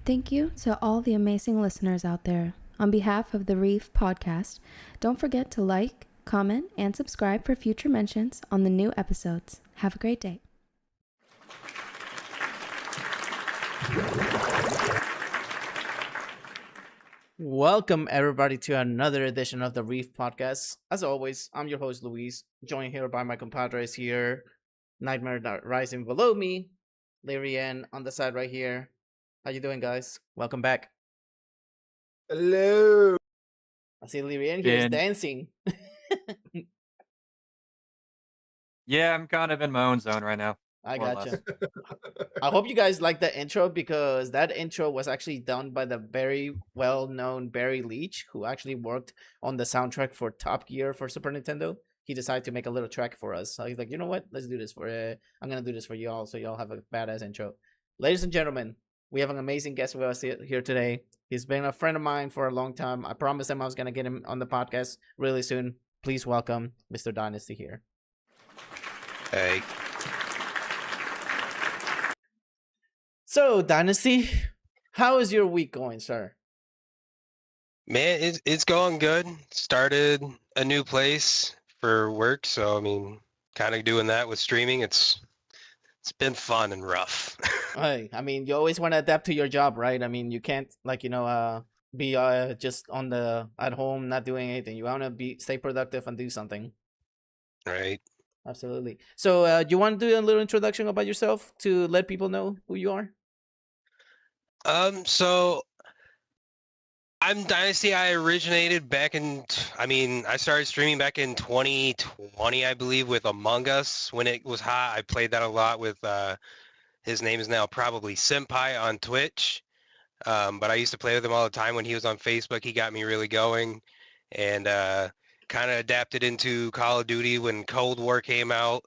Thank you to all the amazing listeners out there. On behalf of the Reef podcast, don't forget to like, comment, and subscribe for future mentions on the new episodes. Have a great day. Welcome, everybody, to another edition of the Reef podcast. As always, I'm your host, Luis, joined here by my compadres here, Nightmare Rising below me, Larry N on the side right here. How you doing, guys? Welcome back. Hello. I see Larry N here is dancing. Yeah, I'm kind of in my own zone right now. I gotcha. I hope you guys like the intro because that intro was actually done by the very well-known Barry Leach, who actually worked on the soundtrack for Top Gear for Super Nintendo. He decided to make a little track for us. So he's like, you know what? Let's do this for I'm gonna do this for y'all, so y'all have a badass intro. Ladies and gentlemen, we have an amazing guest with us here today. He's been a friend of mine for a long time. I promised him I was gonna get him on the podcast really soon. Please welcome Mr. Dynasty here. Hey. So, Dynasty, how is your week going, sir? Man, it's going good. Started a new place for work, so I mean, kind of doing that with streaming. It's been fun and rough. Hey, I mean, you always want to adapt to your job, right? I mean, you can't be just at home not doing anything. You want to stay productive and do something. Right. Absolutely. So, you want to do a little introduction about yourself to let people know who you are? So I'm Dynasty. I originated back I started streaming back in 2020, I believe, with Among Us when it was hot. I played that a lot with, his name is now probably Senpai on Twitch. But I used to play with him all the time when he was on Facebook. He got me really going and, kind of adapted into Call of Duty when Cold War came out.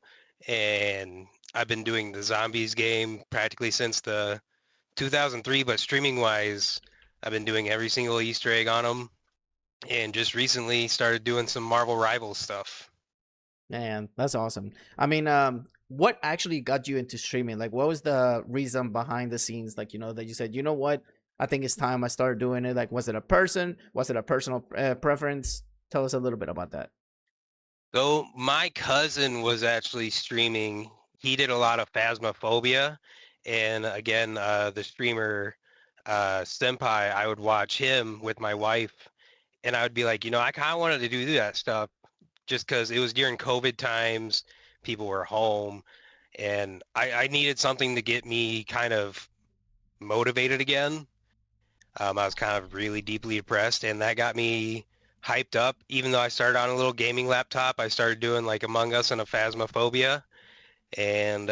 And I've been doing the Zombies game practically since the 2003, but streaming wise, I've been doing every single Easter egg on them, and just recently started doing some Marvel Rivals stuff. Man, that's awesome. I mean, what actually got you into streaming? Like, what was the reason behind the scenes? Like, that you said, you know what? I think it's time I started doing it. Like, was it a person? Was it a personal preference? Tell us a little bit about that. So my cousin was actually streaming. He did a lot of Phasmophobia, and again, the streamer Senpai, I would watch him with my wife, and I would be like, I kind of wanted to do that stuff just because it was during COVID times, people were home, and I needed something to get me kind of motivated again. I was kind of really deeply depressed, and that got me hyped up. Even though I started on a little gaming laptop, I started doing like Among Us and a Phasmophobia, and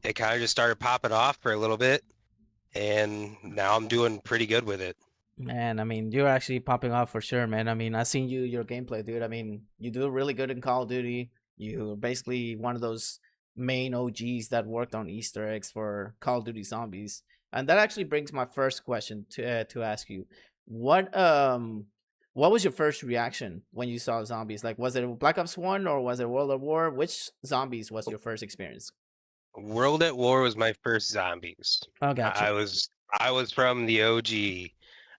it kind of just started popping off for a little bit, and now I'm doing pretty good with it. Man, I mean, you're actually popping off for sure, man. I mean, I've seen your gameplay, dude. I mean, you do really good in Call of Duty. You're basically one of those main OGs that worked on Easter eggs for Call of Duty Zombies. And that actually brings my first question to ask you. What was your first reaction when you saw zombies? Like, was it Black Ops 1 or was it World at War? Which zombies was your first experience? World at War was my first Zombies. Oh, gotcha. I was from the OG.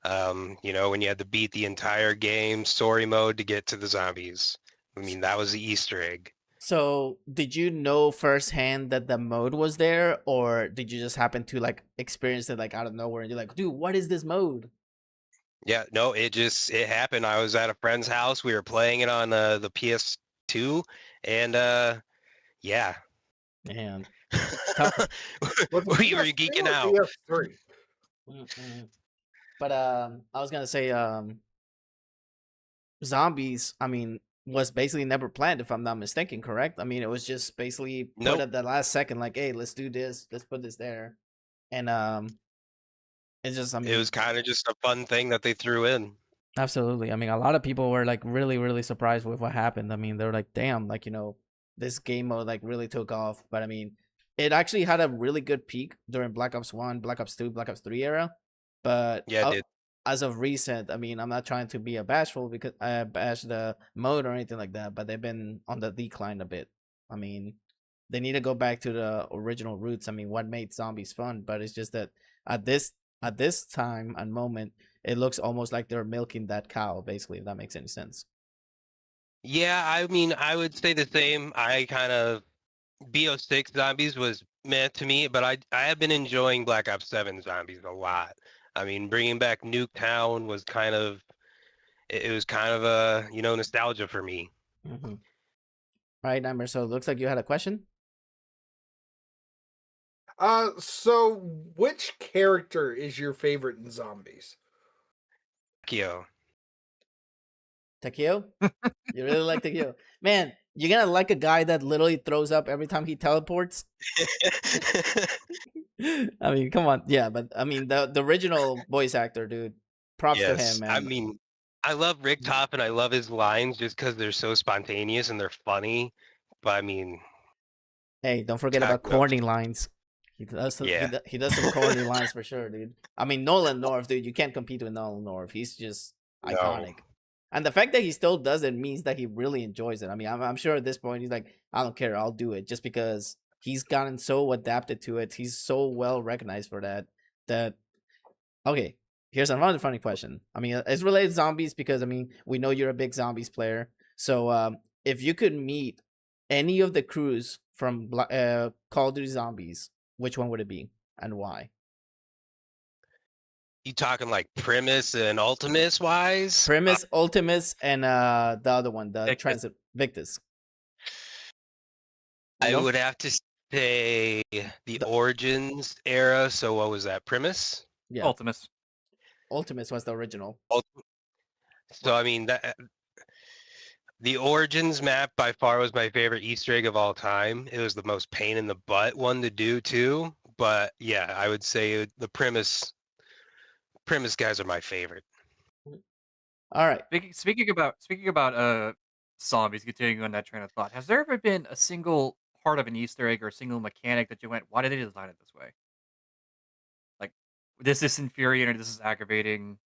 When you had to beat the entire game story mode to get to the zombies. I mean, that was the Easter egg. So, did you know firsthand that the mode was there, or did you just happen to like experience it like out of nowhere and you're like, dude, what is this mode? Yeah, no, it happened. I was at a friend's house. We were playing it on the PS2, and yeah. Man. We were geeking out. PS3. But I was gonna say zombies, I mean, was basically never planned, if I'm not mistaken, correct? I mean, it was just basically put at the last second, like, hey, let's do this, let's put this there. And it's just, I mean, it was kind of just a fun thing that they threw in. Absolutely. I mean, a lot of people were like really, really surprised with what happened. I mean, they were like, damn, like, this game mode like really took off. But I mean, it actually had a really good peak during Black Ops 1, Black Ops 2, Black Ops 3 era. But yeah, it did. As of recent, I mean, I'm not trying to be a bashful because I bash the mode or anything like that, but they've been on the decline a bit. I mean, they need to go back to the original roots. I mean, what made zombies fun? But it's just that at this at this time and moment, it looks almost like they're milking that cow, basically, if that makes any sense. Yeah, I mean, I would say the same. I kind of BO6 zombies was meant to me, but I have been enjoying Black Ops 7 zombies a lot. I mean, bringing back Nuketown was kind of it was kind of a nostalgia for me. Mm-hmm. All right, Nightmare. So it looks like you had a question. So which character is your favorite in zombies? Kyo. Takeo? You really like Takeo? Man, you're gonna like a guy that literally throws up every time he teleports? I mean, come on. Yeah, but I mean, the original voice actor, dude. Props to him, Yes, man. I mean, I love Rick Topp and I love his lines just because they're so spontaneous and they're funny. But I mean, Hey, don't forget about Takeo. corny lines. He does Yeah. he does some corny lines for sure, dude. I mean, Nolan North, dude, you can't compete with Nolan North. He's just No. iconic. And the fact that he still does it means that he really enjoys it. I mean, I'm sure at this point he's like, I don't care, I'll do it, just because he's gotten so adapted to it. He's so well recognized for that. Okay, here's another funny question. I mean, it's related to zombies because I mean, we know you're a big zombies player. So, if you could meet any of the crews from Call of Duty Zombies, which one would it be and why? You talking like Primus and Ultimus wise? Primus, Ultimus, and the other one, the Victus. Transit Victus. I Nope. would have to say the Origins era. So what was that? Primus? Yeah, Ultimus. Ultimus was the original. So I mean that the Origins map by far was my favorite Easter egg of all time. It was the most pain in the butt one to do too. But yeah, I would say the Primus guys are my favorite. All right. Speaking about zombies, continuing on that train of thought, has there ever been a single part of an Easter egg or a single mechanic that you went, why did they design it this way? Like, this is infuriating or this is aggravating.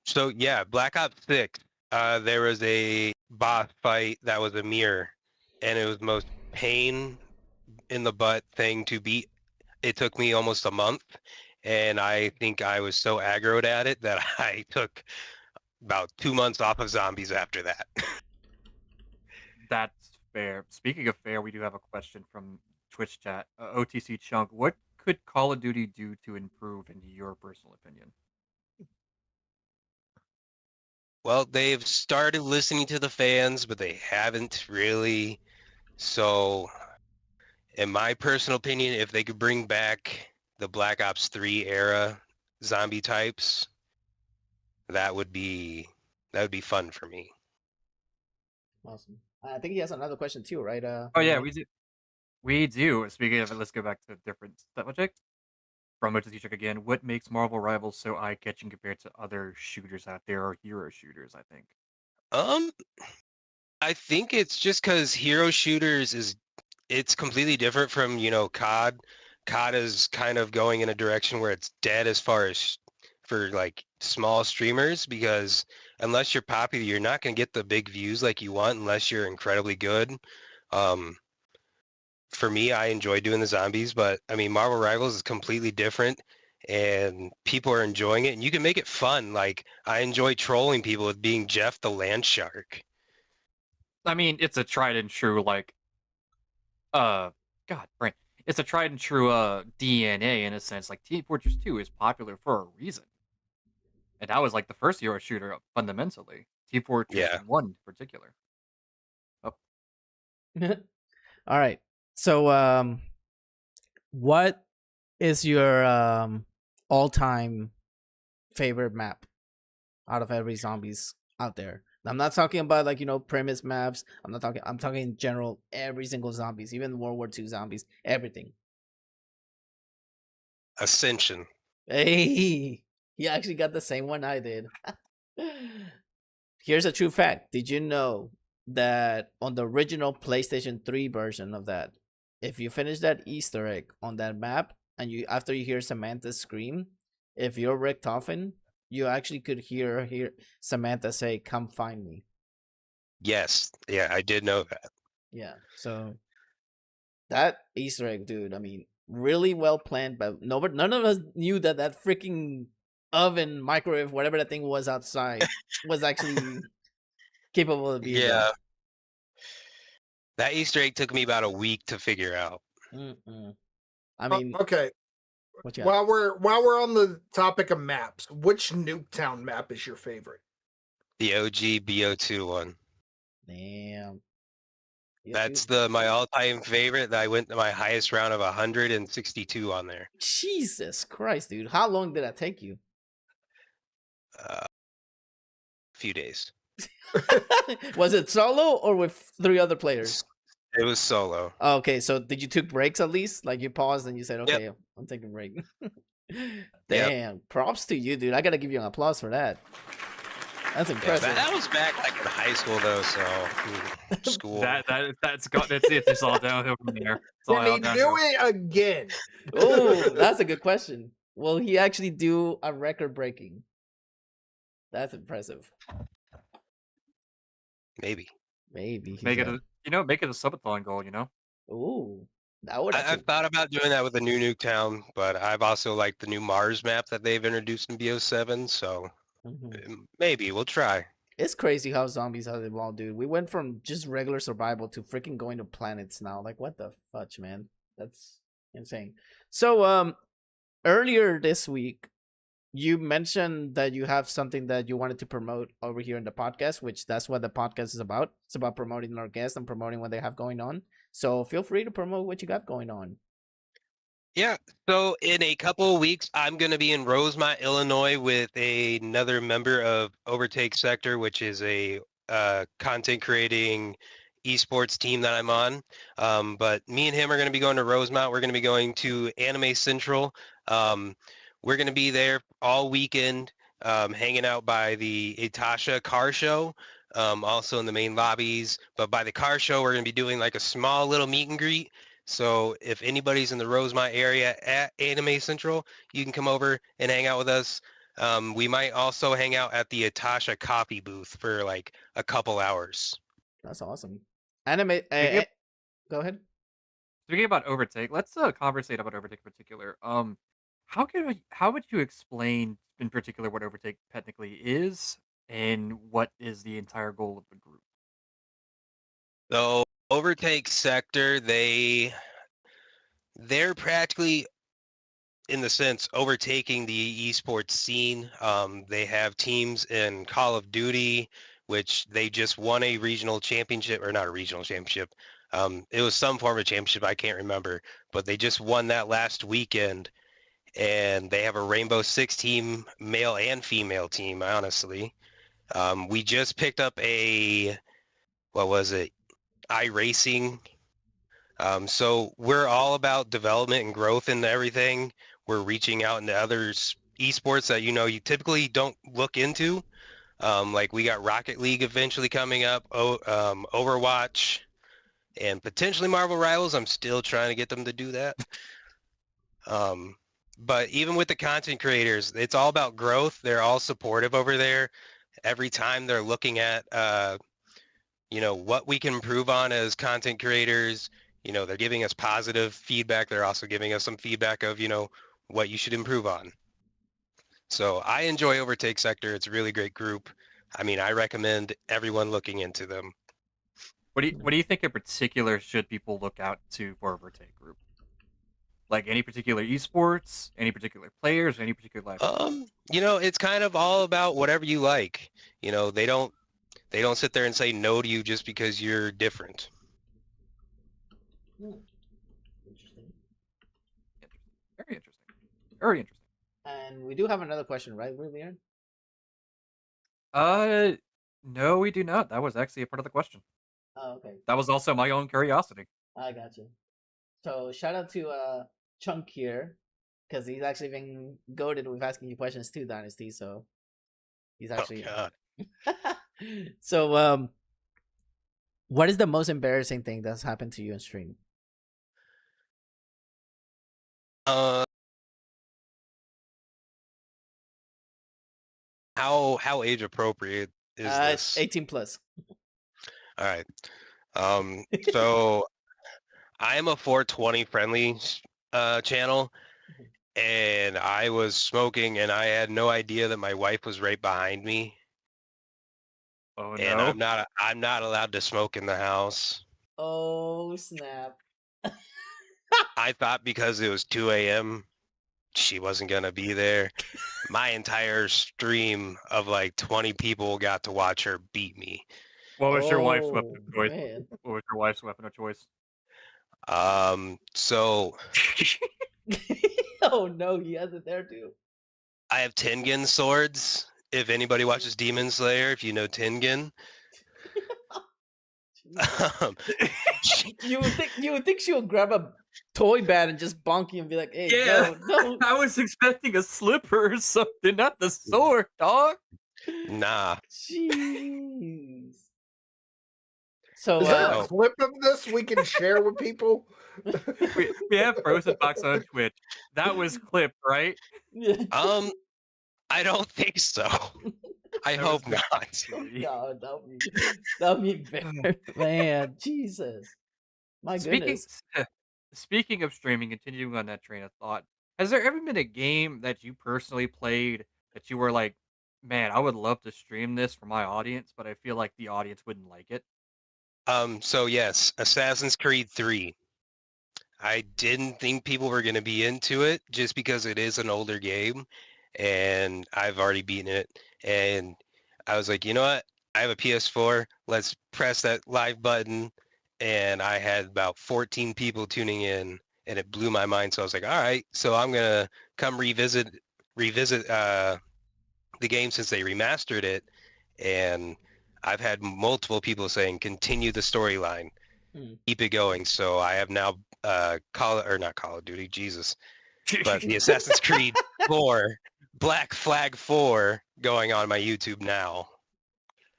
So yeah, Black Ops 6, there was a boss fight that was a mirror, and it was the most pain in the butt thing to beat. It took me almost a month, and I think I was so aggroed at it that I took about 2 months off of zombies after that. That's fair. Speaking of fair, we do have a question from Twitch chat. OTC Chunk, what could Call of Duty do to improve, in your personal opinion? Well, they've started listening to the fans, but they haven't really. So, in my personal opinion, if they could bring back the Black Ops 3 era zombie types, that would be fun for me. Awesome. I think he has another question too, right? Oh yeah, we do. We do. Speaking of it, let's go back to a different subject. From OTC Chunk again, what makes Marvel Rivals so eye-catching compared to other shooters out there, or hero shooters, I think? I think it's just because hero shooters it's completely different from COD. COD is kind of going in a direction where it's dead as far as for like small streamers, because unless you're popular, you're not going to get the big views like you want unless you're incredibly good. For me, I enjoy doing the zombies, but I mean, Marvel Rivals is completely different and people are enjoying it, and you can make it fun. Like, I enjoy trolling people with being Jeff the Land Shark. I mean, it's a tried and true, like, God, brain. It's a tried and true DNA in a sense. Like, Team Fortress 2 is popular for a reason. And that was like the first hero shooter fundamentally. Team Fortress 1 in particular. Oh. All right. So, what is your all-time favorite map out of every zombies out there? I'm not talking about like premise maps. I'm talking in general, every single zombies, even World War II zombies, everything. Ascension. Hey, he actually got the same one I did. Here's a true fact. Did you know that on the original PlayStation 3 version of that, if you finish that Easter egg on that map and after you hear Samantha scream, if you're Rick Toffin, you actually could hear Samantha say, "Come find me." Yes. Yeah, I did know that. Yeah. So that Easter egg, dude, I mean, really well planned, but none of us knew that freaking oven, microwave, whatever that thing was outside, was actually capable of being Yeah, there. that Easter egg took me about a week to figure out. I mean, okay. what you got? While we're on the topic of maps, which Nuketown map is your favorite? The OG BO2 one. Damn. That's my all-time favorite. I went to my highest round of 162 on there. Jesus Christ, dude! How long did that take you? A few days. Was it solo or with 3 other players? It was solo. Oh, okay, so did you took breaks at least? Like you paused and you said, "Okay, Yep. I'm taking a break." Damn, Yep. props to you, dude. I gotta give you an applause for that. That's Yeah, impressive. that was back like in high school though, so school. It's all downhill from there. It's all Can he downhill. do it again? Oh, that's a good question. Will he actually do a record breaking? That's impressive. Maybe. Maybe. Make it a subathon goal, you know? Ooh, that would I've thought about doing that with the new Nuketown, but I've also liked the new Mars map that they've introduced in BO7, so maybe we'll try. It's crazy how zombies have evolved, dude. We went from just regular survival to freaking going to planets now. Like, what the fudge, man? That's insane. So, earlier this week, you mentioned that you have something that you wanted to promote over here in the podcast, which that's what the podcast is about. It's about promoting our guests and promoting what they have going on. So feel free to promote what you got going on. Yeah, so in a couple of weeks, I'm going to be in Rosemont, Illinois with another member of Overtake Sector, which is a content creating esports team that I'm on. But me and him are going to be going to Rosemont. We're going to be going to Anime Central. We're going to be there all weekend, hanging out by the Itasha car show, also in the main lobbies. But by the car show, we're going to be doing like a small little meet and greet. So if anybody's in the Rosemont area at Anime Central, you can come over and hang out with us. We might also hang out at the Itasha coffee booth for like a couple hours. That's awesome. Anime. Go ahead. Speaking about Overtake, let's conversate about Overtake in particular. How would you explain in particular what Overtake technically is and what is the entire goal of the group? So Overtake Sector, they're practically, in the sense, overtaking the esports scene. They have teams in Call of Duty, which they just won a regional championship, or not a regional championship. It was some form of championship, I can't remember, but they just won that last weekend. And they have a Rainbow Six team, male and female team, honestly. We just picked up iRacing. So we're all about development and growth and everything. We're reaching out into other esports that you typically don't look into. Like we got Rocket League eventually coming up, Overwatch, and potentially Marvel Rivals. I'm still trying to get them to do that. But even with the content creators, it's all about growth. They're all supportive over there. Every time they're looking at, what we can improve on as content creators. They're giving us positive feedback. They're also giving us some feedback of, what you should improve on. So I enjoy Overtake Sector. It's a really great group. I mean, I recommend everyone looking into them. What do you think in particular should people look out to for Overtake group? Like any particular esports, any particular players, any particular life? It's kind of all about whatever you like. They don't sit there and say no to you just because you're different. Interesting. Very interesting. Very interesting. And we do have another question, right, Leon? No, we do not. That was actually a part of the question. Oh, okay. That was also my own curiosity. I got you. So shout out to Chunk here, because he's actually been goated with asking you questions too, Dynasty. So he's actually. Oh, God. So what is the most embarrassing thing that's happened to you in stream? How age appropriate is this? It's 18 plus. All right. So I am a 420 friendly channel, and I was smoking, and I had no idea that my wife was right behind me. Oh And no. I'm not allowed to smoke in the house. Oh snap! I thought because it was 2 a.m. she wasn't gonna be there. My entire stream of like 20 people got to watch her beat me. What was your wife's weapon Oh of choice? man! What was your wife's weapon of choice? So Oh no, he has it there too. I have Tengen swords. If anybody watches Demon Slayer, if you know Tengen, um, You would think she would grab a toy bat and just bonk you and be like, "Hey, Yeah. no." I was expecting a slipper or something, not the sword, dog. nah. Jeez. So Is there a Oh. clip of this we can share with people? We have Frozen Fox on Twitch. That was clipped, right? yeah. I don't think so. I That hope was not. God, that'd be bad, man. Jesus, my Speaking goodness. speaking of streaming, continuing on that train of thought, has there ever been a game that you personally played that you were like, man, I would love to stream this for my audience, but I feel like the audience wouldn't like it? So yes, Assassin's Creed 3. I didn't think people were going to be into it just because it is an older game and I've already beaten it. And I was like, you know what? I have a PS4. Let's press that live button. And I had about 14 people tuning in and it blew my mind. So I was like, all right, so I'm going to come revisit the game since they remastered it. And I've had multiple people saying, continue the storyline, keep it going. So I have now not Call of Duty, Jesus, but the Assassin's Creed 4, Black Flag 4 going on my YouTube now.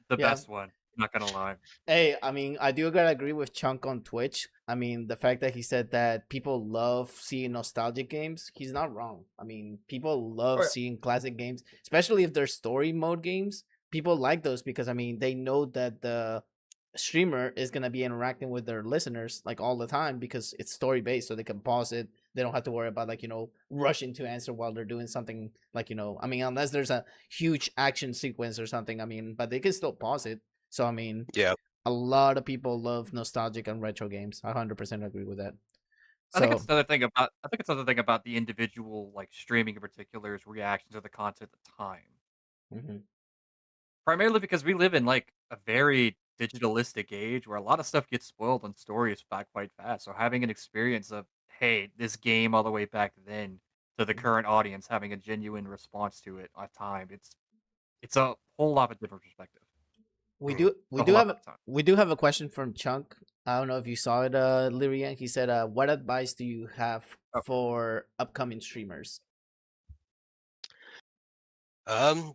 The Yeah. best one, not gonna lie. Hey, I mean, I do gotta agree with Chunk on Twitch. I mean, the fact that he said that people love seeing nostalgic games, he's not wrong. I mean, people love Right. seeing classic games, especially if they're story mode games. People like those because I mean, they know that the streamer is gonna be interacting with their listeners like all the time because it's story based, so they can pause it. They don't have to worry about like rushing to answer while they're doing something like I mean, unless there's a huge action sequence or something. I mean, but they can still pause it. So I mean, Yeah. a lot of people love nostalgic and retro games. I 100% agree with that. I think So, it's another thing about the individual like streaming in particular's reaction to the content at the time. mhm. Primarily because we live in like a very digitalistic age where a lot of stuff gets spoiled and stories back quite fast. So having an experience of, hey, this game all the way back then to the current audience having a genuine response to it at time, it's a whole lot of different perspective. we Mhm. do we A do whole lot have of time. we do have a question from Chunk. I don't know if you saw it, Lyrian. He said, "What advice do you have Oh, for upcoming streamers?"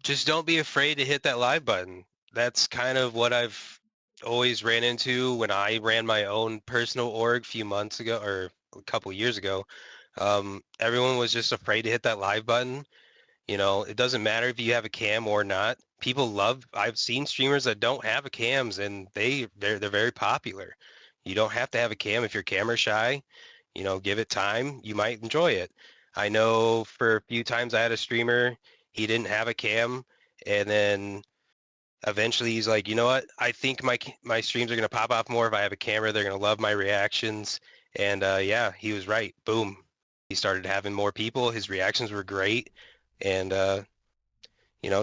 Just don't be afraid to hit that live button. That's kind of what I've always ran into when I ran my own personal org a few months ago or a couple years ago. Everyone was just afraid to hit that live button. It doesn't matter if you have a cam or not. I've seen streamers that don't have a cams and they're very popular. You don't have to have a cam if you're camera shy. Give it time. You might enjoy it. I know for a few times I had a streamer, he didn't have a cam, and then eventually he's like, you know what? I think my streams are gonna pop off more if I have a camera. They're gonna love my reactions, and yeah, he was right. Boom, he started having more people. His reactions were great, and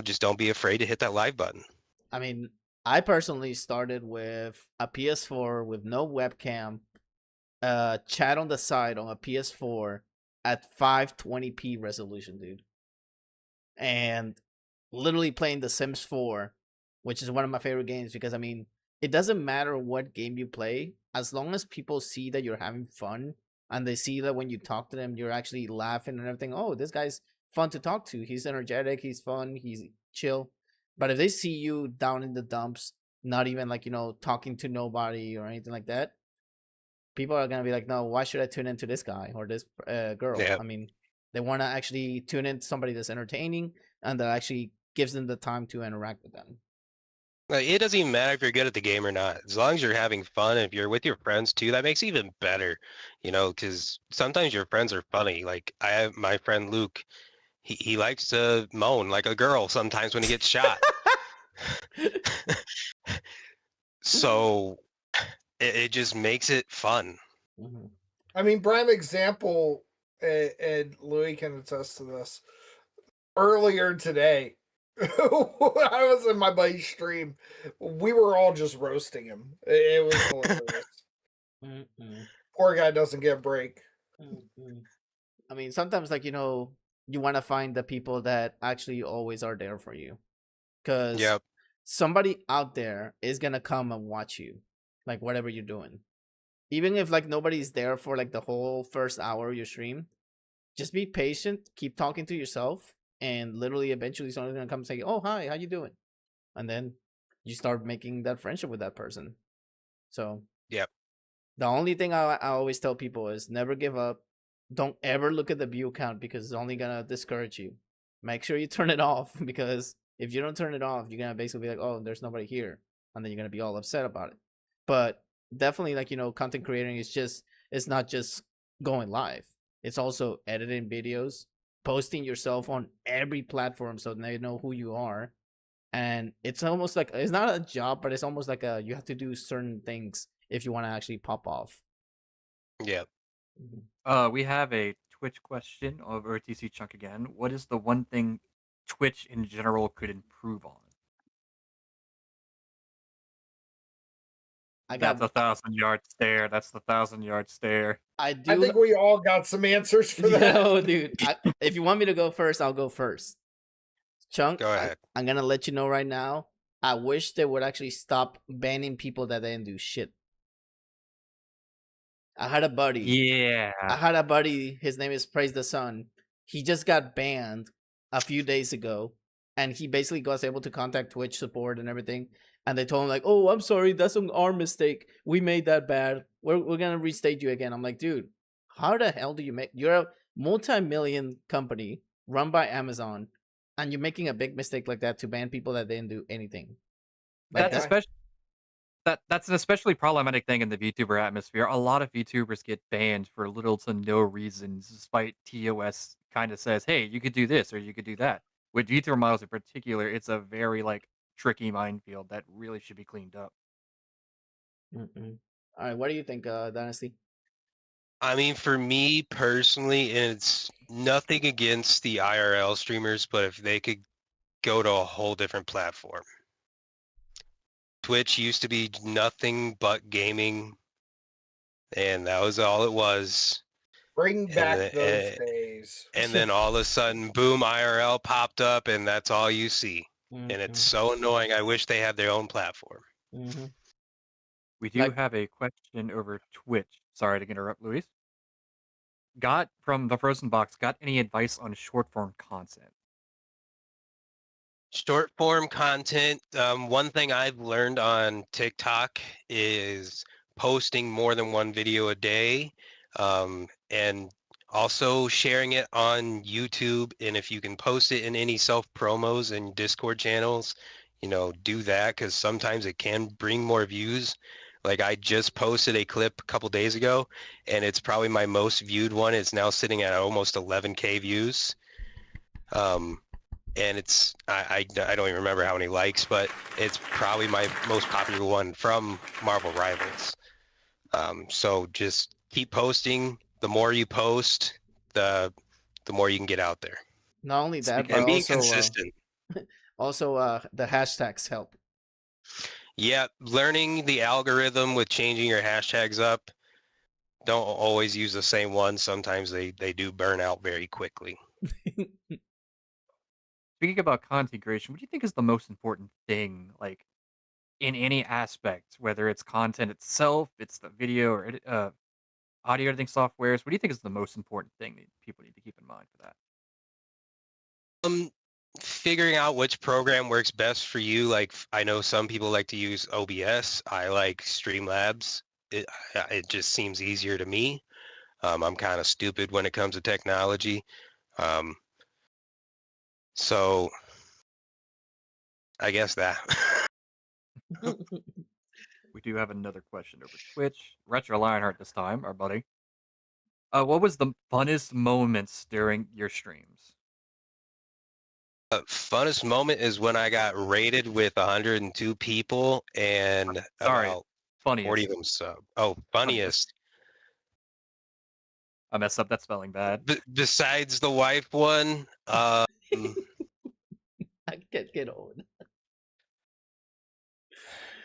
just don't be afraid to hit that live button. I mean, I personally started with a PS4 with no webcam, chat on the side on a PS4 at 520p resolution, dude. And literally playing The Sims 4, which is one of my favorite games because I mean, it doesn't matter what game you play, as long as people see that you're having fun and they see that when you talk to them, you're actually laughing and everything. Oh, this guy's fun to talk to. He's energetic, he's fun, he's chill. But if they see you down in the dumps, not even like, talking to nobody or anything like that, people are going to be like, no, why should I tune into this guy or this girl? Yeah. I mean, they want to actually tune in to somebody that's entertaining and that actually gives them the time to interact with them. Like, it doesn't even matter if you're good at the game or not. As long as you're having fun, if you're with your friends too, that makes it even better. Because sometimes your friends are funny. Like I have my friend Luke. He likes to moan like a girl sometimes when he gets shot. So it just makes it fun. Mhm. I mean, prime example, and Louis can attest to this. Earlier today, when I was in my buddy's stream, we were all just roasting him. It was hilarious. Mm-mm. Poor guy doesn't get a break. Mm-mm. I mean, sometimes you want to find the people that actually always are there for you, because Yep. somebody out there is gonna come and watch you, like whatever you're doing. Even if nobody's there for the whole first hour of your stream, just be patient, keep talking to yourself, and literally eventually someone's gonna come say, "Oh, hi, how you doing?" And then you start making that friendship with that person. So Yep. the only thing I always tell people is never give up. Don't ever look at the view count because it's only gonna discourage you. Make sure you turn it off, because if you don't turn it off, you're gonna basically be like, "Oh, there's nobody here," and then you're gonna be all upset about it. But definitely, content creating is it's not just going live. It's also editing videos, posting yourself on every platform so they know who you are. And it's almost like it's not a job, but it's almost like you have to do certain things if you want to actually pop off. Yep. We have a Twitch question over TC Chunk again. What is the one thing Twitch in general could improve on? I That's got 1,000-yard stare. That's the 1,000-yard stare. I I do think we all got some answers for that. Yo, dude. If you want me to go first, I'll go first. Chunk, Go ahead. I'm gonna let you know right now. I wish they would actually stop banning people that didn't do shit. I had a buddy. Yeah. I had a buddy. His name is Praise the Sun. He just got banned a few days ago, and he basically was able to contact Twitch support and everything. And they told him like, "Oh, I'm sorry, that's our mistake. We made that bad. We're gonna restate you again." I'm like, dude, how the hell do you make? You're a multi-million company run by Amazon, and you're making a big mistake like that to ban people that didn't do anything. Like That's that. especially that's an especially problematic thing in the VTuber atmosphere. A lot of VTubers get banned for little to no reasons, despite TOS kind of says, "Hey, you could do this or you could do that." With VTuber models in particular, it's a very tricky minefield that really should be cleaned up. Mm-mm. All right, what do you think, Dynasty? I mean, for me personally, it's nothing against the IRL streamers, but if they could go to a whole different platform. Twitch used to be nothing but gaming, and that was all it was. Bring And back then, those days. and then all of a sudden, boom, IRL popped up, and that's all you see. And it's so annoying. I wish they had their own platform. Mm-hmm. We do have a question over Twitch. Sorry to interrupt, Luis. Got from the Frozen Box. Got any advice on short form content? Short form content. One thing I've learned on TikTok is posting more than one video a day, and also sharing it on YouTube. And if you can post it in any self promos and Discord channels, do that, because sometimes it can bring more views. Like I just posted a clip a couple days ago, and it's probably my most viewed one. It's now sitting at almost 11K views. And it's I don't even remember how many likes, but it's probably my most popular one from Marvel Rivals. So just keep posting. The more you post, the more you can get out there. Not only that, but And being also consistent. the hashtags help. Yeah, learning the algorithm with changing your hashtags up. Don't always use the same one. Sometimes they do burn out very quickly. Speaking about content creation, what do you think is the most important thing, in any aspect, whether it's content itself, it's the video or audio editing softwares? What do you think is the most important thing that people need to keep in mind for that? Figuring out which program works best for you. Like I know some people like to use OBS. I like Streamlabs. It just seems easier to me. I'm kind of stupid when it comes to technology. So I guess that. We do have another question over Twitch. Retro Lionheart this time, our buddy. What was the funnest moments during your streams? Funnest moment is when I got raided with 102 people and Sorry, about 40 funniest. of them sub. Oh, funniest. I messed up that spelling bad. Besides the wife one, I can't get on.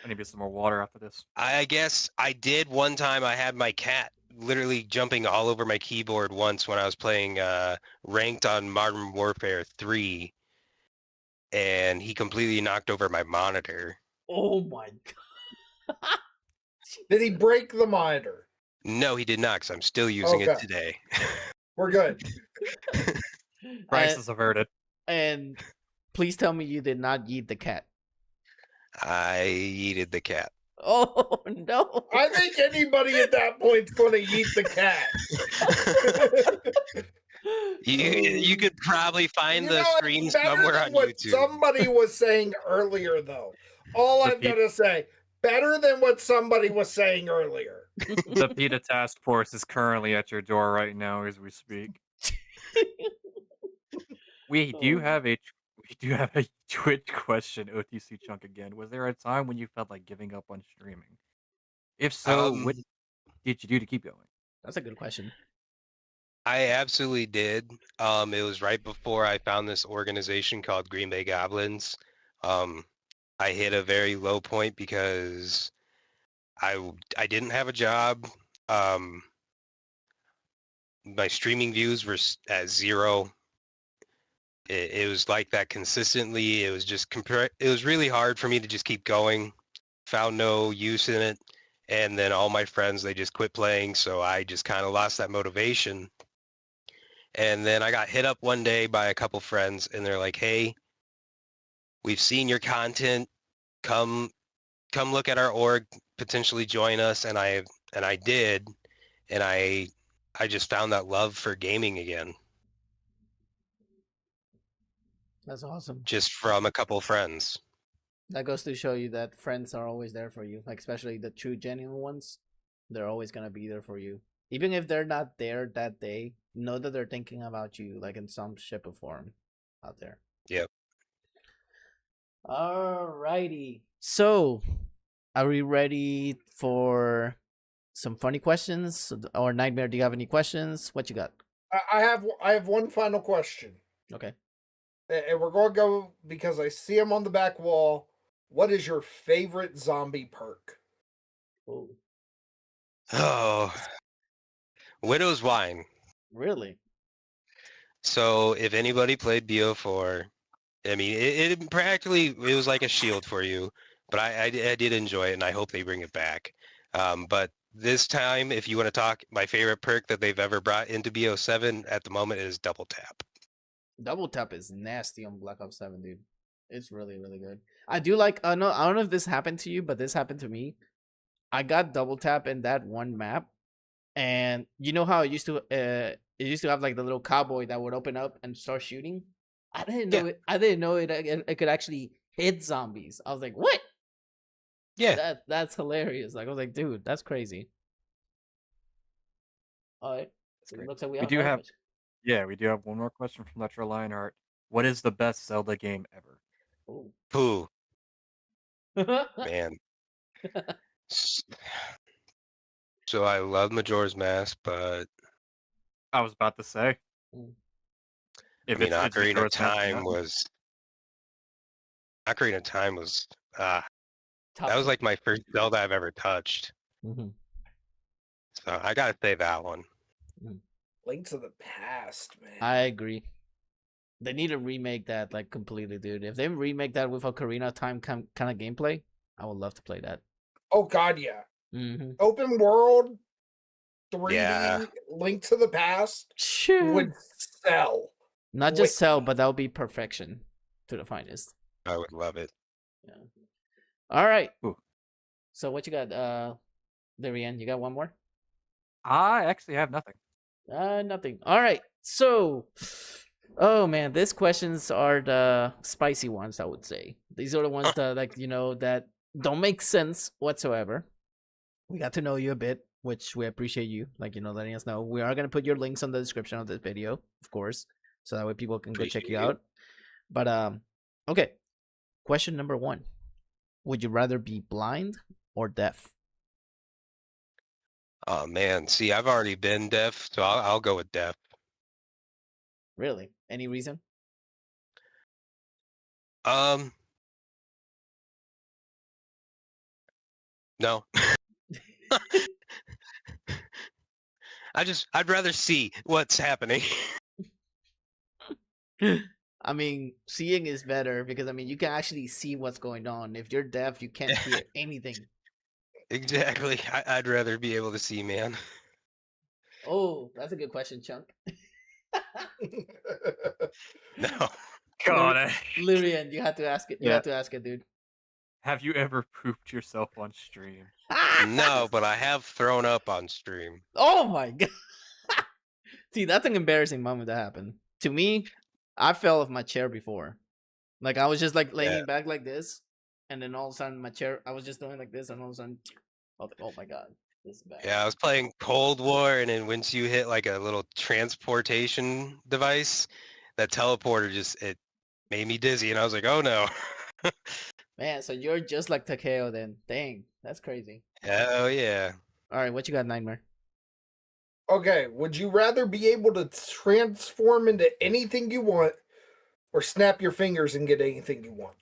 I need to get some more water after this. I guess I did one time. I had my cat literally jumping all over my keyboard once when I was playing ranked on Modern Warfare 3, and he completely knocked over my monitor. Oh my god! Did he break the monitor? No, he did not, because I'm still using it Okay. today. We're good. Crisis averted. And please tell me you did not eat the cat. I yeeted the cat. Oh no! I think anybody at that point's going to eat the cat. You could probably find the it's screen better somewhere than on what YouTube. somebody was saying earlier, though. All I've got to say, better than what somebody was saying earlier. The PETA task force is currently at your door right now as we speak. We do have a Twitch question, OTC Chunk again. Was there a time when you felt like giving up on streaming? If so, what did you do to keep going? That's a good question. I absolutely did. It was right before I found this organization called Green Bay Goblins. I hit a very low point because I didn't have a job. My streaming views were at 0. It was like that consistently. It was just it was really hard for me to just keep going. Found no use in it, and then all my friends, they just quit playing, so I just kind of lost that motivation. And then I got hit up one day by a couple friends, and they're like, "Hey, we've seen your content. Come look at our org. Potentially join us." And I did, and I just found that love for gaming again. That's awesome. Just from a couple friends. That goes to show you that friends are always there for you, like especially the true genuine ones. They're always gonna be there for you, even if they're not there that day. Know that they're thinking about you, like in some shape or form, out there. Yep. Alrighty. So, are we ready for some funny questions? Or Nightmare, do you have any questions? What you got? I have one final question. Okay. And we're going to go because I see him on the back wall. What is your favorite zombie perk? Oh, Widow's Wine. Really? So if anybody played BO4, I mean, it practically, it was like a shield for you, but I did enjoy it, and I hope they bring it back. But this time, if you want to talk, my favorite perk that they've ever brought into BO7 at the moment is Double Tap. Double Tap is nasty on Black Ops 7, dude. It's really, really good. I do like, no, I don't know if this happened to you, but this happened to me. I got Double Tap in that one map, and you know how it used to have like the little cowboy that would open up and start shooting. I didn't know it. I didn't know it could actually hit zombies. I was like, what? Yeah, that's hilarious. Like I was like, dude, that's crazy. All right, so it looks like we do have one more question from Retro Lionheart. What is the best Zelda game ever? Pooh. Man. So I love Majora's Mask, but I was about to say. I mean, Ocarina of Time was that was like my first Zelda I've ever touched. Mm-hmm. So I gotta say that one. Link to the Past, man. I agree. They need to remake that like completely, dude. If they remake that with Ocarina of Time kind of gameplay, I would love to play that. Oh God, yeah. Mm-hmm. Open world, 3D, Yeah. Link to the Past Sure. would sell. Not just sell, but that would be perfection to the finest. I would love it. Yeah. All right. Ooh. So what you got, Darian? You got one more? I actually have nothing. Nothing. All right. So, oh man, these questions are the spicy ones. I would say these are the ones that, like, you know, that don't make sense whatsoever. We got to know you a bit, which we appreciate you, letting us know. We are going to put your links on the description of this video, of course, so that way people can go check you out. But okay, question number 1: would you rather be blind or deaf? Oh man, see, I've already been deaf, so I'll go with deaf. Really? Any reason? No. I'd rather see what's happening. I mean, seeing is better because you can actually see what's going on. If you're deaf, you can't hear anything. Exactly. I'd rather be able to see, man. Oh, that's a good question, Chunk. No. God, Lyrian, you have to ask it. You have to ask it, dude. have you ever pooped yourself on stream? No, but I have thrown up on stream. Oh my god. See, that's an embarrassing moment that happened. To me, I fell off my chair before. Like I was just like laying back like this, and then all of a sudden my chair, I was just doing like this, and all of a sudden, I was like, oh my god, this is bad. Yeah, I was playing Cold War, and then once you hit like a little transportation device, that teleporter it made me dizzy, and I was like, oh no. Man, so you're just like Takeo then. Dang, that's crazy. Hell yeah. All right, what you got, Nightmare? Okay, would you rather be able to transform into anything you want or snap your fingers and get anything you want?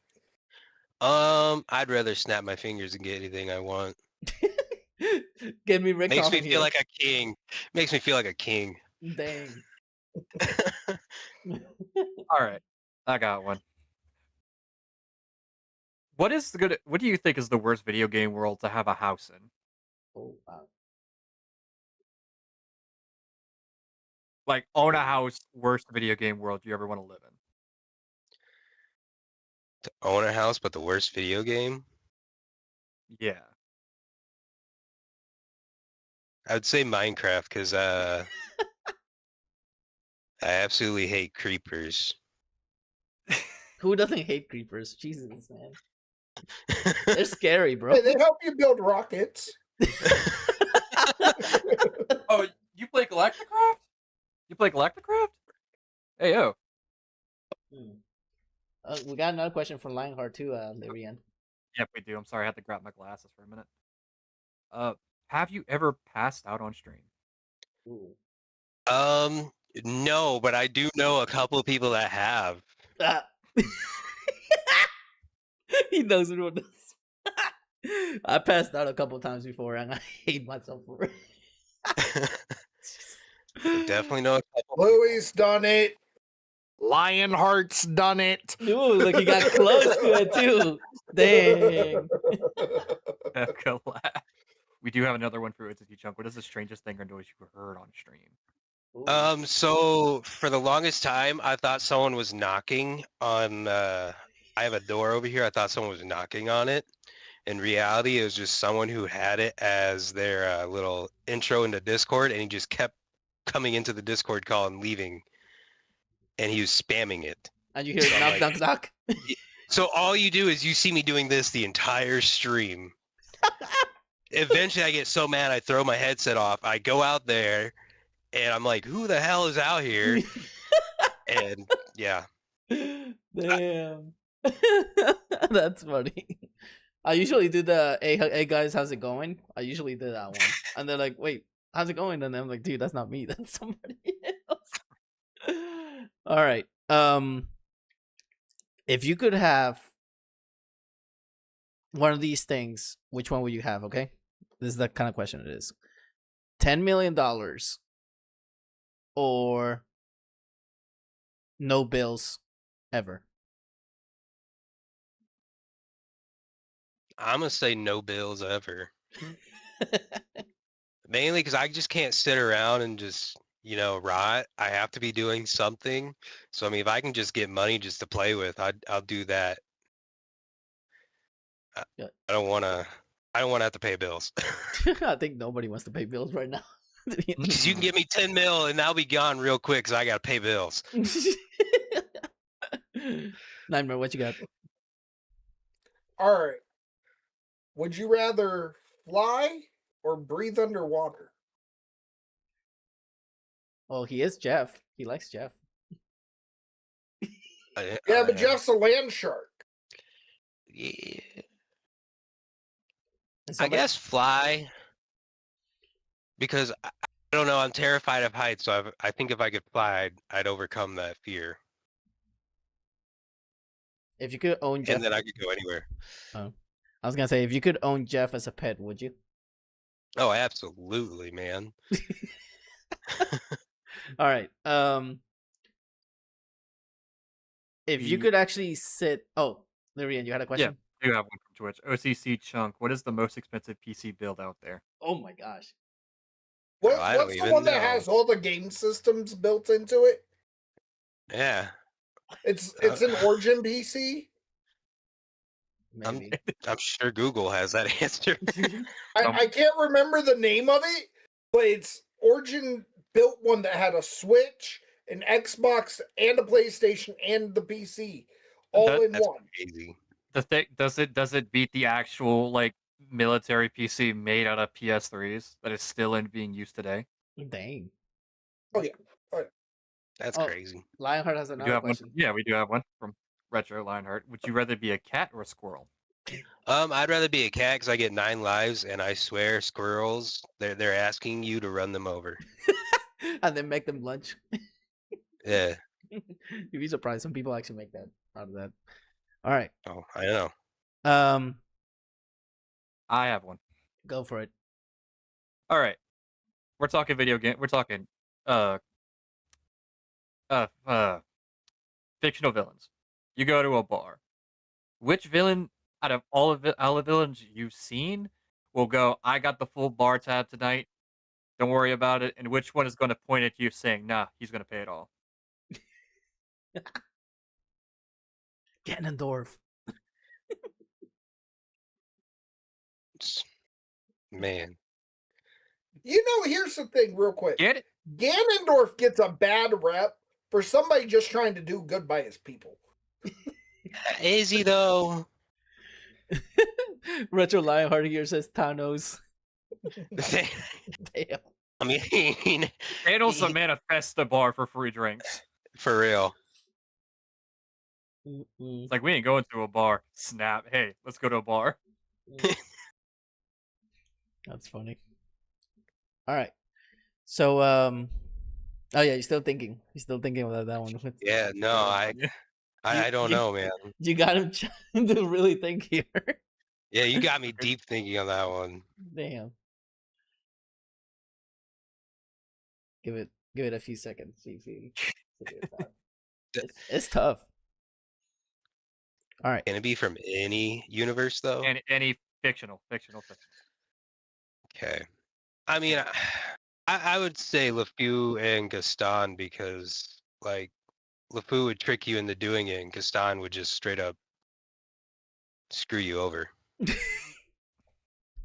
I'd rather snap my fingers and get anything I want. Get me Rick. Makes me feel like a king. Makes me feel like a king. Dang. All right, I got one. What do you think is the worst video game world to have a house in? Oh wow. Like, own a house, worst video game world you ever want to live in. To own a house, but the worst video game? Yeah. I would say Minecraft, because I absolutely hate creepers. Who doesn't hate creepers? Jesus, man. They're scary, bro. Hey, they help you build rockets. Oh, you play Galacticraft? You play Galacticraft? Hey, yo. We got another question from Lionheart too, Lyrian. Yep, we do. I'm sorry, I had to grab my glasses for a minute. Have you ever passed out on stream? Ooh. No, but I do know a couple of people that have. He knows what it is. I passed out a couple times before, and I hate myself for it. Definitely know a couple. Louis done it. Lionheart's done it. Ooh, look, he got close to it too. Dang. We do have another one for Itzy Chunk. What is the strangest thing or noise you heard on stream? Ooh. So for the longest time, I thought someone was knocking on. I have a door over here. I thought someone was knocking on it. In reality, it was just someone who had it as their little intro into Discord, and he just kept coming into the Discord call and leaving, and he was spamming it. And you hear knock, knock, knock. So all you do is you see me doing this the entire stream. Eventually, I get so mad, I throw my headset off. I go out there, and I'm like, "Who the hell is out here?" And yeah. Damn. That's funny. I usually do the hey guys, how's it going? I usually do that one. And they're like, wait, how's it going? And I'm like, dude, that's not me, that's somebody else. All right. If you could have one of these things, which one would you have? Okay, this is the kind of question it is. $10 million or no bills ever. I'm gonna say no bills ever. Mainly because I just can't sit around and just rot. I have to be doing something. So I mean, if I can just get money just to play with, I'll do that. Yeah. I don't want to have to pay bills. I think nobody wants to pay bills right now. Because you can give me 10 mil and I'll be gone real quick because I got to pay bills. Nightmare, what you got? All right. Would you rather fly or breathe underwater? Well, he is Jeff. He likes Jeff. Yeah, but Jeff's a land shark. Yeah. And I guess fly, because I don't know. I'm terrified of heights, so I think if I could fly, I'd overcome that fear, if you could own Jeff, and then I could go anywhere. oh, I was gonna say, if you could own Jeff as a pet, would you? Oh, absolutely, man. All right. If you could actually sit. Oh, Larian, you had a question? Yeah, you have one from Twitch. OCC Chunk, what is the most expensive PC build out there? Oh my gosh. I don't What's the even one that know. has all the game systems built into it? Yeah. It's an Origin PC. Maybe. I'm sure Google has that answer. I can't remember the name of it, but it's Origin built one that had a Switch, an Xbox, and a PlayStation, and the PC all in That's one. crazy. Does it beat the actual like military PC made out of PS3s that is still being used today? Dang. Oh yeah. That's Oh, crazy. Lionheart has We do another have one. question. Yeah, we do have one from Retro Lionheart. Would you rather be a cat or a squirrel? I'd rather be a cat because I get 9 lives, and I swear, squirrels, they're asking you to run them over. And then make them lunch. Yeah. You'd be surprised. Some people actually make that out of that. All right. Oh, I know. I have one. Go for it. All right. We're talking video game. We're talking fictional villains. You go to a bar. Which villain out of all the villains you've seen will go, I got the full bar tab tonight. Don't worry about it. And which one is going to point at you saying, nah, he's going to pay it all? Ganondorf. Man. You know, here's the thing, real quick. Get it? Ganondorf gets a bad rep for somebody just trying to do good by his people. Is he, though? Retro Lionheart here says Thanos. Damn. I mean, Thanos a manifesta bar for free drinks. for real. Mm-mm. It's like, we ain't going to a bar. Snap. Hey, let's go to a bar. That's funny. All right. So, oh yeah, you're still thinking. You're still thinking about that one. Yeah, no, I don't know, man. You got him trying to really think here. Yeah, you got me deep thinking on that one. Damn. Give it a few seconds. See if you figure it out. It's tough. All right. Can it be from any universe, though? And any fictional. Okay. I mean, I would say LeFou and Gaston because, like, LeFou would trick you into doing it, and Gaston would just straight up screw you over.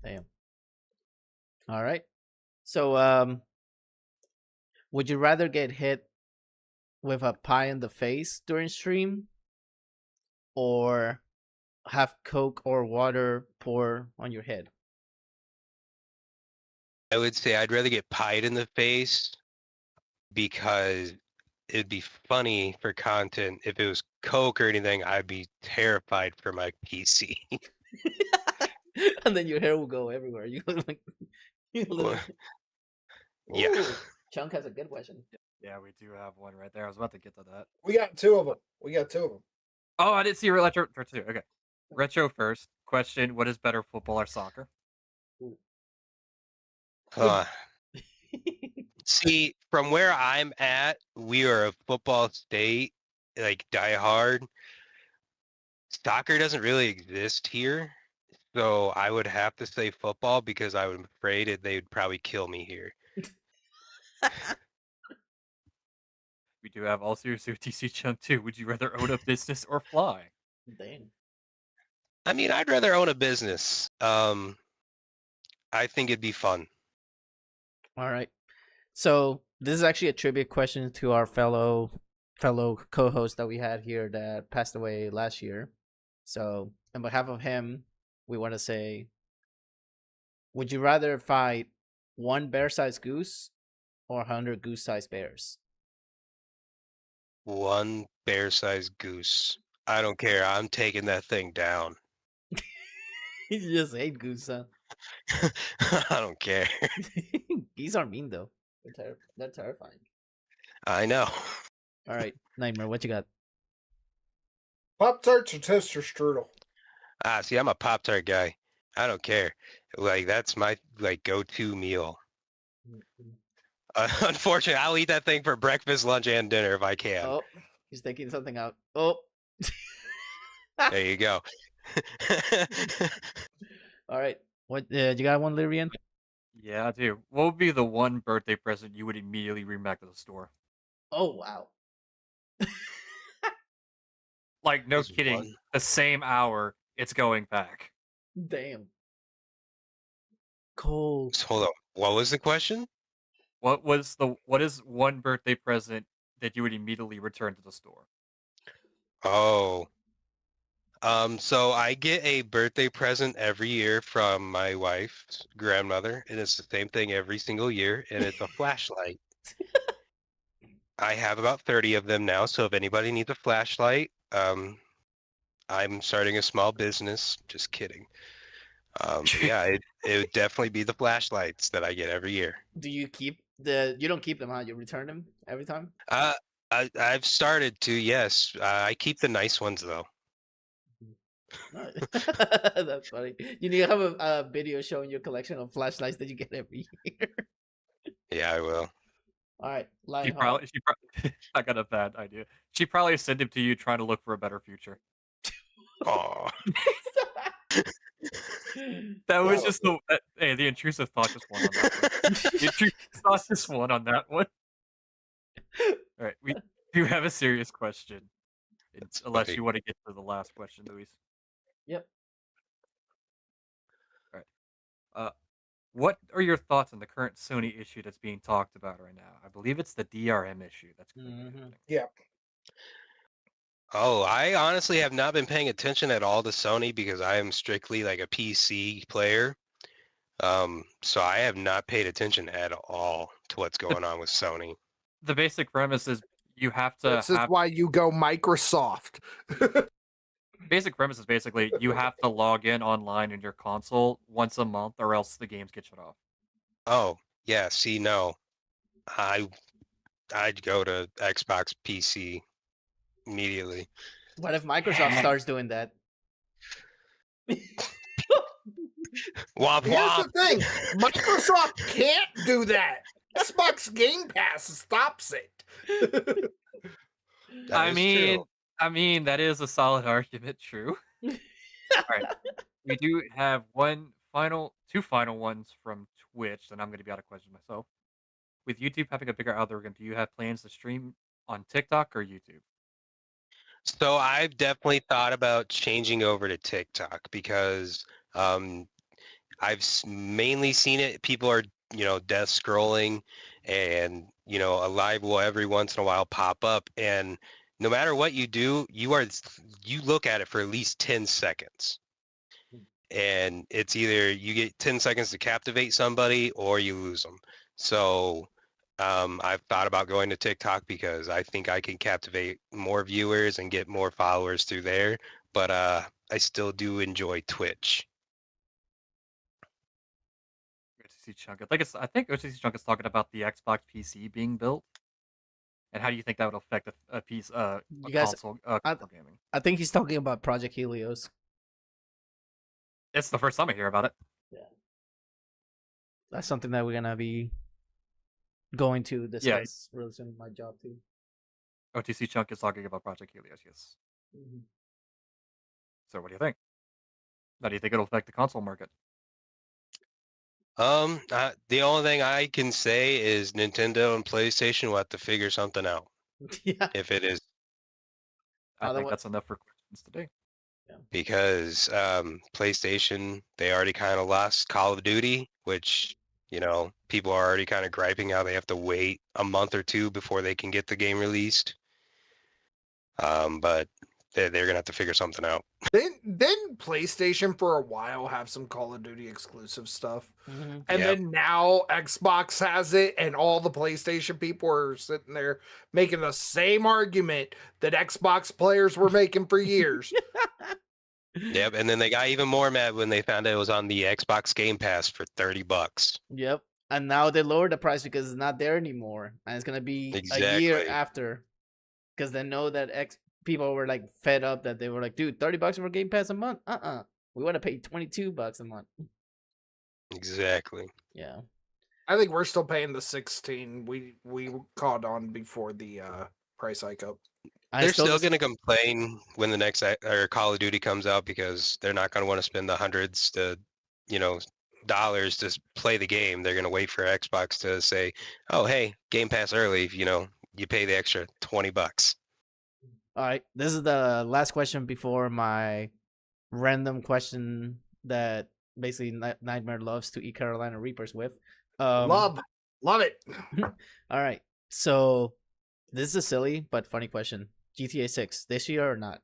Damn. All right. So, would you rather get hit with a pie in the face during stream, or have Coke or water pour on your head? I would say I'd rather get pied in the face because it'd be funny for content. If it was Coke or anything, I'd be terrified for my PC. And then your hair will go everywhere. You look like Yeah. Ooh, Chunk has a good question. Yeah, we do have one right there. I was about to get to that. We got two of them. Oh, I didn't see Retro too. Okay. Retro first. Question, what is better, football or soccer? See, from where I'm at, we are a football state, like die hard. Soccer doesn't really exist here, so I would have to say football because I'm afraid they'd probably kill me here. We do have all serious OTC Chunk too. Would you rather own a business or fly? Dang. I mean, I'd rather own a business. I think it'd be fun. All right. So this is actually a tribute question to our fellow co-host that we had here that passed away last year. So on behalf of him, we want to say Would you rather fight one bear-sized goose or 100 goose-sized bears? One bear-sized goose. I don't care. I'm taking that thing down. You just hate goose, huh? I don't care. Geese are mean though. They're terrifying. I know. All right, Nightmare, what you got? Pop-Tarts or toaster strudel? See, I'm a Pop-Tart guy. I don't care. Like, that's my go-to meal. Unfortunately, I'll eat that thing for breakfast, lunch, and dinner if I can. Oh, he's taking something out. Oh. There you go. All right. What you got one, Lyrian? Yeah, I do. What would be the one birthday present you would immediately bring back to the store? Oh wow. Like, no There's kidding. one. The same hour, it's going back. Damn. Cold. Hold on. What was the question? What is one birthday present that you would immediately return to the store? Oh. So I get a birthday present every year from my wife's grandmother, and it's the same thing every single year, and it's a flashlight. I have about 30 of them now, so if anybody needs a flashlight, I'm starting a small business. Just kidding. Yeah, it would definitely be the flashlights that I get every year. Do you keep you don't keep them out, you return them every time? I've started to, yes. I keep the nice ones though. No. That's funny. You need to have a video showing your collection of flashlights that you get every year. Yeah, I will. All right, She Lionheart. probably, I got a bad idea. She probably sent him to you trying to look for a better future. Oh, That was Wow. just the intrusive thought just won on that one. The intrusive thought just won on that one. All right, we do have a serious question. That's Unless funny. you want to get to the last question, Luis. Yep. What are your thoughts on the current Sony issue that's being talked about right now? I believe it's the DRM issue. That's Mhm. Yeah. Oh, I honestly have not been paying attention at all to Sony because I am strictly like a PC player. So I have not paid attention at all to what's going on with Sony. the basic premise is you have to This is have why you go Microsoft. basic premise is basically you have to log in online in your console once a month or else the games get shut off. Oh, yeah, see, no. I'd go to Xbox PC immediately. What if Microsoft starts doing that? Womp Here's womp. the thing: Microsoft can't do that. Xbox Game Pass stops it. That is true. I mean that is a solid argument, true. All right. We do have two final ones from Twitch, and I'm going to be out of question myself. With YouTube having a bigger algorithm, do you have plans to stream on TikTok or YouTube? So I've definitely thought about changing over to TikTok because I've mainly seen it. People are, death scrolling, and a live will every once in a while pop up, and no matter what you do, you look at it for at least 10 seconds, and it's either you get 10 seconds to captivate somebody or you lose them. So I've thought about going to TikTok because I think I can captivate more viewers and get more followers through there, but I still do enjoy Twitch. OTC Chunk. I think OTC Chunk is talking about the Xbox PC being built, and how do you think that would affect a piece a You guys- console gaming? I think he's talking about Project Helios. It's the first time I hear about it. That's something that we're gonna be going to discuss real soon in my job too. OTC Chunk is talking about Project Helios. Yes. Mhm. So what do you think? How do you think it'll affect the console market? The only thing I can say is Nintendo and PlayStation will have to figure something out Yeah. if it is, I think Otherwise- that's enough for questions today. because PlayStation, they already kind of lost Call of Duty, which, people are already kind of griping how they have to wait a month or two before they can get the game released. But they're gonna have to figure something out. Didn't PlayStation for a while have some Call of Duty exclusive stuff? Mhm. And Yep. then now Xbox has it, and all the PlayStation people are sitting there making the same argument that Xbox players were making for years. Yep, and then they got even more mad when they found out it was on the Xbox Game Pass for $30. Yep. And now they lowered the price because it's not there anymore, and it's gonna be a year Exactly. after, because they know that people were like fed up that they were like, dude, $30 for Game Pass a month? We want to pay $22 a month. Exactly. Yeah. I think we're still paying the 16 we caught on before the price hike up. They're still going to complain when the next or Call of Duty comes out because they're not going to want to spend the hundreds to, dollars to play the game. They're going to wait for Xbox to say, "Oh, hey, Game Pass early." You pay the extra $20. All right. This is the last question before my random question that basically Nightmare loves to eat Carolina Reapers with. Love it. All right. So this is a silly but funny question. GTA 6 this year or not?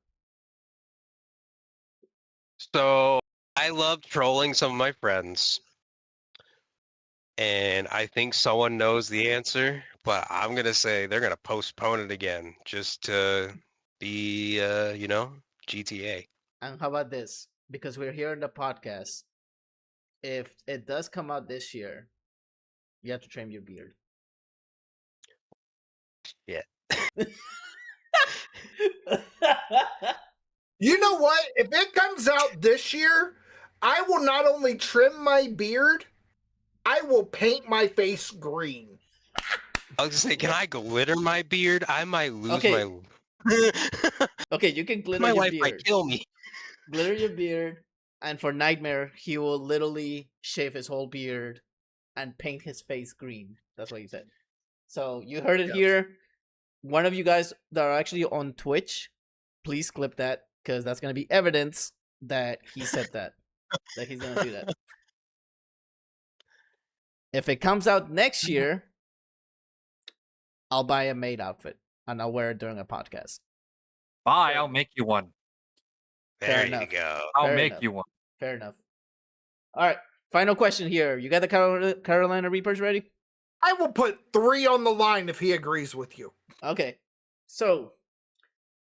So I love trolling some of my friends, and I think someone knows the answer, but I'm gonna say they're gonna postpone it again just to be, GTA. And how about this? Because we're here in the podcast, if it does come out this year, you have to trim your beard. Yeah. You know what? If it comes out this year, I will not only trim my beard, I will paint my face green. I was gonna say, can I glitter my beard? I might lose Okay. my. Okay, you can glitter My your wife beard. might kill me. Glitter your beard, and for Nightmare, he will literally shave his whole beard and paint his face green. That's what he said. So you heard it Yes. here. One of you guys that are actually on Twitch, please clip that, because that's gonna be evidence that he said that. That he's gonna do that. If it comes out next year, I'll buy a maid outfit and I'll wear it during a podcast. Bye, I'll make you one. Fair There enough. you go. I'll Fair make enough. you one. Fair enough. All right. Final question here. You got the Carolina Reapers ready? I will put 3 on the line if he agrees with you. Okay. So,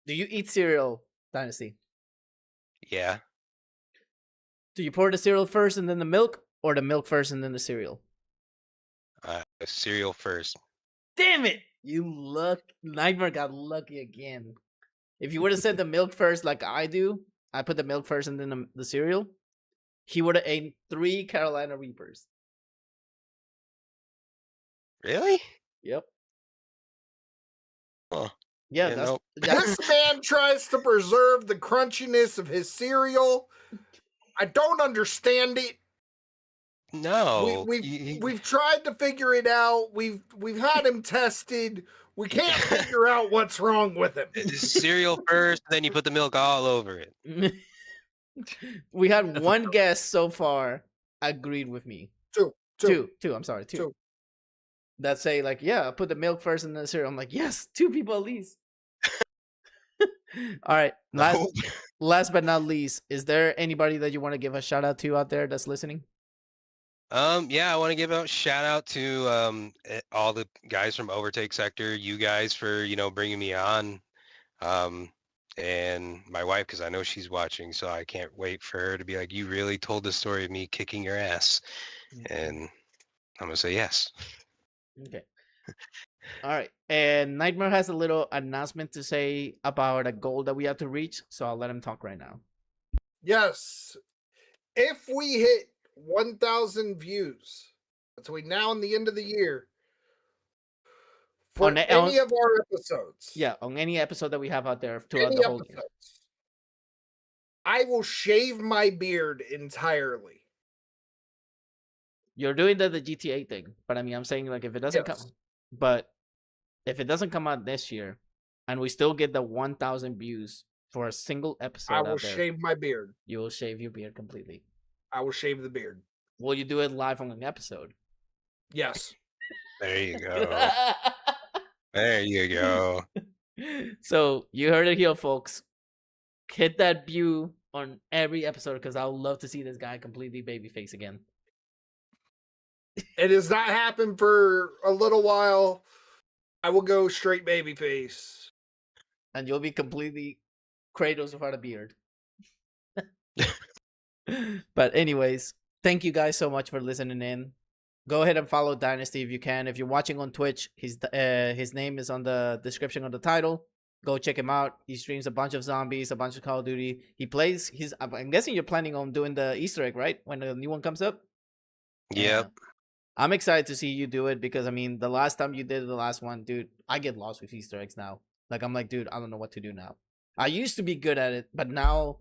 do you eat cereal, Dynasty? Yeah. Do you pour the cereal first and then the milk, or the milk first and then the cereal? Cereal first. Damn it! Nightmare got lucky again. If you would have said the milk first like I do, I put the milk first and then the cereal, he would have eaten 3 Carolina Reapers. Really? Yep. Huh. Yeah, Yeah, that's, nope. that's This man tries to preserve the crunchiness of his cereal. I don't understand it. No. We've tried to figure it out. We've had him tested. We can't figure out what's wrong with him. Cereal first, then you put the milk all over it. We had one guest so far agreed with me. Two. I'm sorry, two. Two. That say like, yeah, I put the milk first and then the cereal. I'm like, yes, 2 people at least. All right. Last but not least, is there anybody that you want to give a shout out to out there that's listening? Yeah, I want to give a shout out to all the guys from Overtake Sector, you guys for, bringing me on. And my wife, because I know she's watching, so I can't wait for her to be like, you really told the story of me kicking your ass. And I'm going to say yes. Okay. All right. And Nightmare has a little announcement to say about a goal that we have to reach, so I'll let him talk right now. Yes. If we hit 1,000 views between now and the end of the year for any of our episodes. Yeah, on any episode that we have out there throughout Any the whole year. episodes. I will shave my beard entirely. You're doing the GTA thing, but I mean, I'm saying like if it doesn't if it doesn't come out this year, and we still get the 1,000 views for a single episode, I will shave my beard. You will shave your beard completely. I will shave the beard. Will you do it live on an episode? Yes. There you go. There you go. So you heard it here, folks. hit that view on every episode because I would love to see this guy completely babyface again. It has not happened for a little while. I will go straight babyface. And you'll be completely Kratos without a beard. But anyways, thank you guys so much for listening in. Go ahead and follow Dynasty if you can. If you're watching on Twitch, his name is on the description of the title. Go check him out. He streams a bunch of zombies, a bunch of Call of Duty. He plays his. I'm guessing you're planning on doing the Easter egg, right? When the new one comes up. Yep. I'm excited to see you do it because I mean, the last time you did the last one, dude, I get lost with Easter eggs now. Like I'm like, dude, I don't know what to do now. I used to be good at it, but now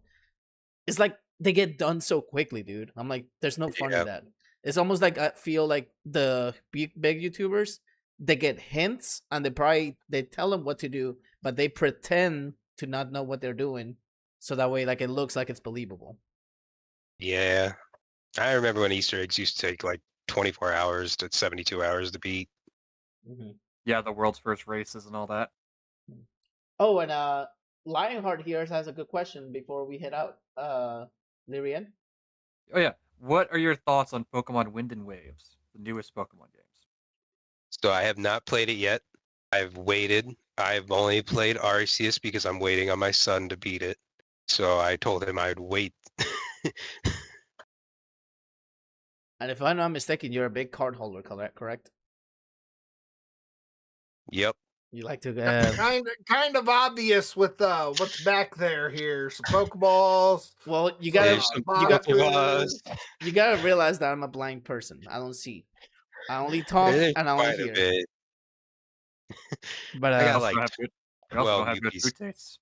it's like they get done so quickly, dude. I'm like, there's no fun in that. It's almost like I feel like the big YouTubers, they get hints and they tell them what to do, but they pretend to not know what they're doing, so that way like it looks like it's believable. Yeah. I remember when Easter eggs used to take like 24 hours to 72 hours to beat. Mm-hmm. Yeah, the world's first races and all that. Oh, and Lionheart here has a good question before we head out. Lyrian? Oh yeah. What are your thoughts on Pokemon Wind and Waves, the newest Pokemon games? So I have not played it yet. I've waited. I've only played Arceus because I'm waiting on my son to beat it. So I told him I'd wait. And if I'm not mistaken, you're a big card holder, correct? Yep. You like to kind of obvious with what's back there here. Some Pokeballs. Well, you gotta boxes. realize that I'm a blind person. I don't see. I only talk and I only Quite a hear. bit. But I got like we also 12 don't have good Yukis. food tastes.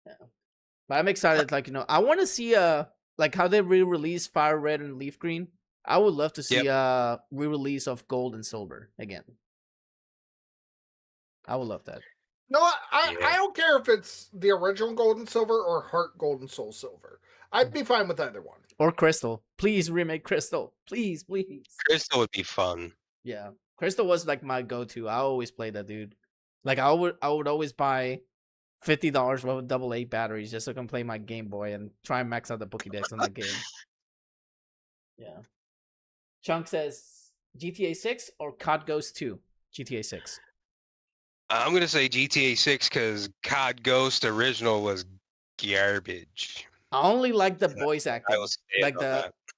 Yeah. But I'm excited. Like I want to see like how they re-release Fire Red and Leaf Green. I would love to see re-release of Gold and Silver again. I would love that. No, I don't care if it's the original Gold and Silver or Heart Gold and Soul Silver. I'd be fine with either one. Or Crystal. Please remake Crystal. Please. Crystal would be fun. Yeah. Crystal was like my go-to. I always played that, dude. Like I would always buy $50 worth of AA batteries just so I can play my Game Boy and try and max out the Pokédex on that game. Yeah. Chunk says GTA 6 or COD Ghost 2? GTA 6. I'm going to say GTA 6 because COD Ghost original was garbage. I only like the voice acting. Like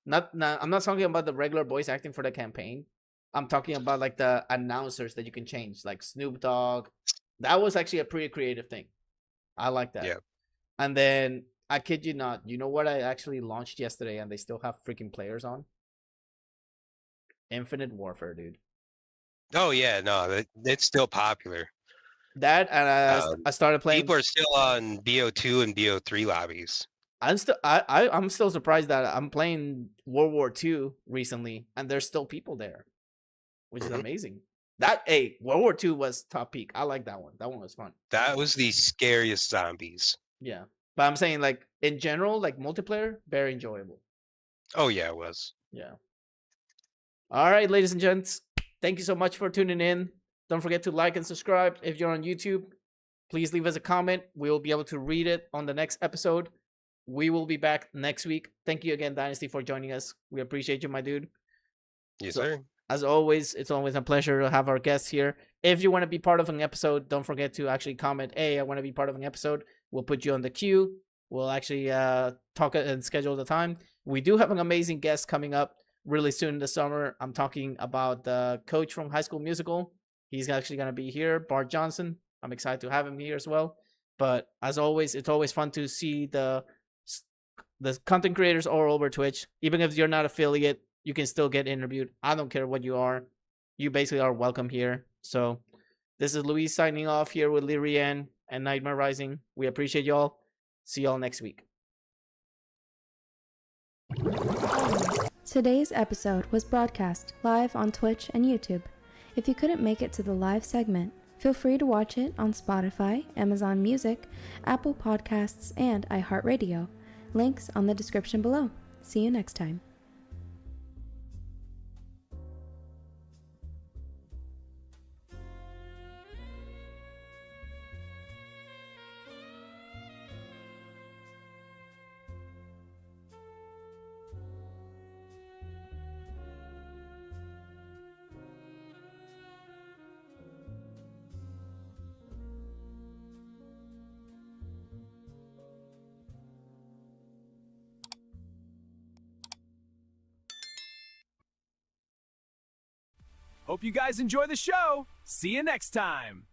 not I'm not talking about the regular voice acting for the campaign. I'm talking about like the announcers that you can change, like Snoop Dogg. That was actually a pretty creative thing. I like that. Yeah. And then I kid you not, you know what I actually launched yesterday and they still have freaking players on? Infinite Warfare, dude. Oh yeah, no, it's still popular. That and I started playing. People are still on BO2 and BO3 lobbies. I'm still surprised that I'm playing World War II recently and there's still people there, which is amazing. World War II was top peak. I like that one. That one was fun. That was the scariest zombies. Yeah, but I'm saying like in general, like multiplayer, very enjoyable. Oh yeah, it was. Yeah. All right, ladies and gents, thank you so much for tuning in. Don't forget to like and subscribe. If you're on YouTube, please leave us a comment. We will be able to read it on the next episode. We will be back next week. Thank you again, Dynasty, for joining us. We appreciate you, my dude. Yes, sir. As always, it's always a pleasure to have our guests here. If you want to be part of an episode, don't forget to actually comment, hey, I want to be part of an episode. We'll put you on the queue. We'll actually talk and schedule the time. We do have an amazing guest coming up really soon in the summer. I'm talking about the coach from High School Musical. He's actually going to be here, Bart Johnson. I'm excited to have him here as well. But as always, it's always fun to see the content creators all over Twitch. Even if you're not affiliate, you can still get interviewed. I don't care what you are. You basically are welcome here. So this is Luis signing off here with Lyrian and Nightmare Rising. We appreciate y'all. See y'all next week. Today's episode was broadcast live on Twitch and YouTube. If you couldn't make it to the live segment, feel free to watch it on Spotify, Amazon Music, Apple Podcasts, and IHeart Radio. Links on the description below. See you next time. Hope you guys enjoy the show. See you next time.